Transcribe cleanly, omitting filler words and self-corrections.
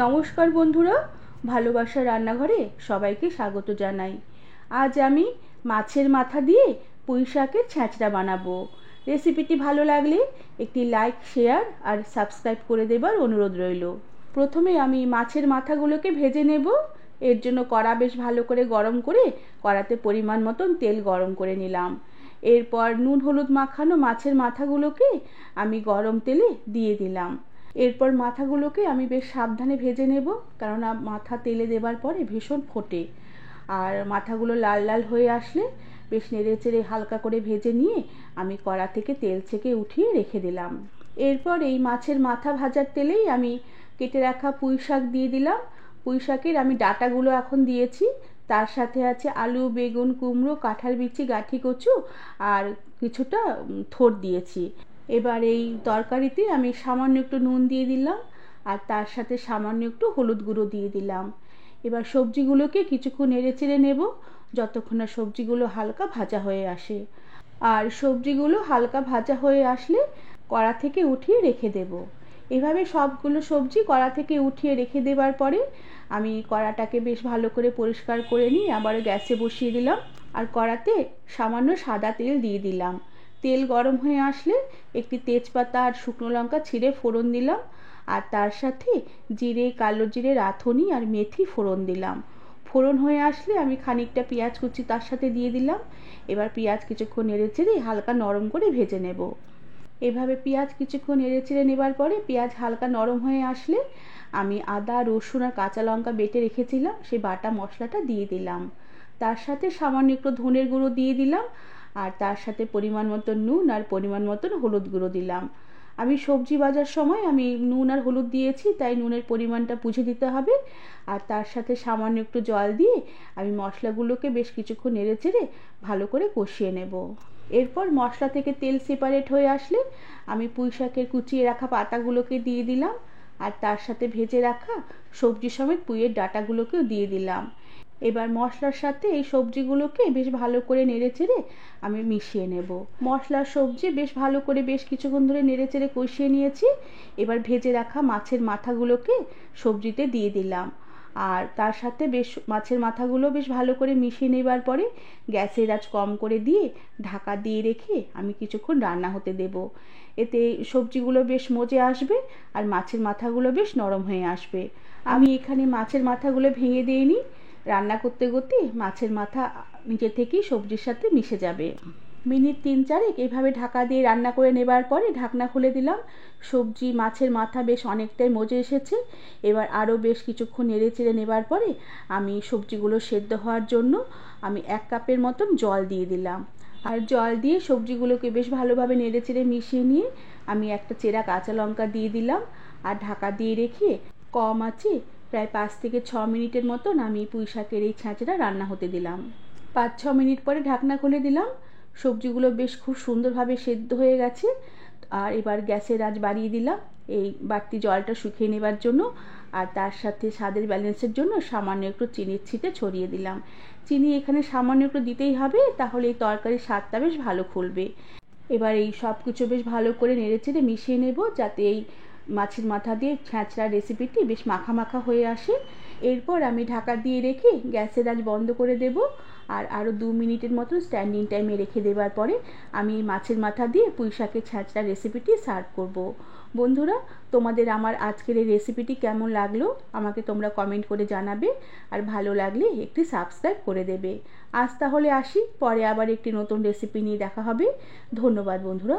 নমস্কার বন্ধুরা, ভালোবাসার রান্নাঘরে সবাইকে স্বাগত জানাই। আজ আমি মাছের মাথা দিয়ে পুঁই শাকের ছ্যাঁচড়া বানাবো। রেসিপিটি ভালো লাগলে একটি লাইক, শেয়ার আর সাবস্ক্রাইব করে দেবার অনুরোধ রইল। প্রথমে আমি মাছের মাথাগুলোকে ভেজে নেব। এর জন্য কড়া বেশ ভালো করে গরম করে কড়াতে পরিমাণ মতন তেল গরম করে নিলাম। এরপর নুন হলুদ মাখানো মাছের মাথাগুলোকে আমি গরম তেলে দিয়ে দিলাম। এরপর মাথাগুলোকে আমি বেশ সাবধানে ভেজে নেব, কেননা মাথা তেলে দেবার পরে ভীষণ ফোটে। আর মাথাগুলো লাল লাল হয়ে আসলে বেশ নেড়ে চেড়ে হালকা করে ভেজে নিয়ে আমি কড়া থেকে তেল ছেঁকে উঠিয়ে রেখে দিলাম। এরপর এই মাছের মাথা ভাজার তেলেই আমি কেটে রাখা পুঁই শাক দিয়ে দিলাম। পুঁই শাকের আমি ডাঁটাগুলো এখন দিয়েছি, তার সাথে আছে আলু, বেগুন, কুমড়ো, কাঁঠাল বিচি, গাঁঠি কচু আর কিছুটা থোড় দিয়েছি। এবার এই তরকারিতে আমি সামান্য একটু নুন দিয়ে দিলাম আর তার সাথে সামান্য একটু হলুদ গুঁড়ো দিয়ে দিলাম। এবার সবজিগুলোকে কিছুক্ষণ নেড়ে চেড়ে নেব যতক্ষণ না সবজিগুলো হালকা ভাজা হয়ে আসে। আর সবজিগুলো হালকা ভাজা হয়ে আসলে কড়া থেকে উঠিয়ে রেখে দেব। এভাবে সবগুলো সবজি কড়া থেকে উঠিয়ে রেখে দেবার পরে আমি কড়াটাকে বেশ ভালো করে পরিষ্কার করে নিয়ে আবার গ্যাসে বসিয়ে দিলাম আর কড়াতে সামান্য সাদা তেল দিয়ে দিলাম। তেল গরম হয়ে আসলে একটি তেজপাতা আর শুকনো লঙ্কা ছিঁড়ে ফোড়ন দিলাম আর তার সাথে জিরে, কালো জিরে, রাঁধুনি আর মেথি ফোড়ন দিলাম। ফোড়ন হয়ে আসলে আমি খানিকটা পেঁয়াজ কুচি তার সাথে দিয়ে দিলাম। এবার পেঁয়াজ কিছুক্ষণ নেড়ে চেড়ে হালকা নরম করে ভেজে নেব। এভাবে পেঁয়াজ কিছুক্ষণ নেড়ে চেড়ে নেবার পরে পেঁয়াজ হালকা নরম হয়ে আসলে আমি আদা, রসুন আর কাঁচা লঙ্কা বেটে রেখেছিলাম সেই বাটা মশলাটা দিয়ে দিলাম। তার সাথে সামান্য একটু ধনের গুঁড়ো দিয়ে দিলাম আর তার সাথে পরিমাণ মতন নুন আর পরিমাণ মতন হলুদ গুঁড়ো দিলাম। আমি সবজি ভাজার সময় আমি নুন আর হলুদ দিয়েছি, তাই নুনের পরিমাণটা বুঝে দিতে হবে। আর তার সাথে সামান্য একটু জল দিয়ে আমি মশলাগুলোকে বেশ কিছুক্ষণ নেড়ে চেড়ে ভালো করে কষিয়ে নেব। এরপর মশলা থেকে তেল সেপারেট হয়ে আসলে আমি পুঁই শাকের কুচিয়ে রাখা পাতাগুলোকে দিয়ে দিলাম আর তার সাথে ভেজে রাখা সবজি সমেত পুঁইয়ের ডাঁটাগুলোকেও দিয়ে দিলাম। এবার মশলার সাথে এই সবজিগুলোকে বেশ ভালো করে নেড়ে চেড়ে আমি মিশিয়ে নেব। মশলা সবজি বেশ ভালো করে বেশ কিছুক্ষণ ধরে নেড়ে চেড়ে কষিয়ে নিয়েছি। এবার ভেজে রাখা মাছের মাথাগুলোকে সবজিতে দিয়ে দিলাম আর তার সাথে বেশ মাছের মাথাগুলো বেশ ভালো করে মিশিয়ে নেবার পরে গ্যাসের আঁচ কম করে দিয়ে ঢাকা দিয়ে রেখে আমি কিছুক্ষণ রান্না হতে দেব। এতে সবজিগুলো বেশ মজে আসবে আর মাছের মাথাগুলো বেশ নরম হয়ে আসবে। আমি এখানে মাছের মাথাগুলো ভেঙে দিইনি, রান্না করতে করতে মাছের মাথা নিজে থেকেই সবজির সাথে মিশে যাবে। মিনিট 3-4 এভাবে ঢাকা দিয়ে রান্না করে নেবার পরে ঢাকনা খুলে দিলাম। সবজি, মাছের মাথা বেশ অনেকটাই মজে এসেছে। এবার আরও বেশ কিছুক্ষণ নেড়ে চেড়ে নেবার পরে আমি সবজিগুলো সেদ্ধ হওয়ার জন্য আমি 1 কাপের মতন জল দিয়ে দিলাম। আর জল দিয়ে সবজিগুলোকে বেশ ভালোভাবে নেড়ে চেড়ে মিশিয়ে নিয়ে আমি একটা চেরা কাঁচা লঙ্কা দিয়ে দিলাম আর ঢাকা দিয়ে রেখে কম আঁচে প্রায় 5-6 মিনিটের মতন আমি পুঁই শাকের এই ছ্যাঁচড়া রান্না হতে দিলাম। 5-6 মিনিট পরে ঢাকনা খুলে দিলাম। সবজিগুলো বেশ খুব সুন্দরভাবে সেদ্ধ হয়ে গেছে আর এবার গ্যাসের আঁচ বাড়িয়ে দিলাম এই বাড়তি জলটা শুকিয়ে নেবার জন্য। আর তার সাথে স্বাদের ব্যালেন্সের জন্য সামান্য একটু চিনির ছিটে ছড়িয়ে দিলাম। চিনি এখানে সামান্য একটু দিতেই হবে, তাহলে এই তরকারির স্বাদটা বেশ ভালো খুলবে। এবার এই সব কিছু বেশ ভালো করে নেড়ে চেড়ে মিশিয়ে নেব যাতে এই মাছের মাথা দিয়ে ছ্যাঁচড়া রেসিপিটি বেশ মাখা মাখা হয়ে আসে। এরপর আমি ঢাকা দিয়ে রেখে গ্যাসের আঁচ বন্ধ করে দেব আর আরও 2 মিনিটের মতন স্ট্যান্ডিং টাইমে রেখে দেবার পরে আমি মাছের মাথা দিয়ে পুঁই শাকের ছ্যাঁচড়া রেসিপিটি সার্ভ করব। বন্ধুরা, তোমাদের আমার আজকের এই রেসিপিটি কেমন লাগলো আমাকে তোমরা কমেন্ট করে জানাবে আর ভালো লাগলে একটি সাবস্ক্রাইব করে দেবে। আজ তাহলে আসি, পরে আবার একটি নতুন রেসিপি নিয়ে দেখা হবে। ধন্যবাদ বন্ধুরা।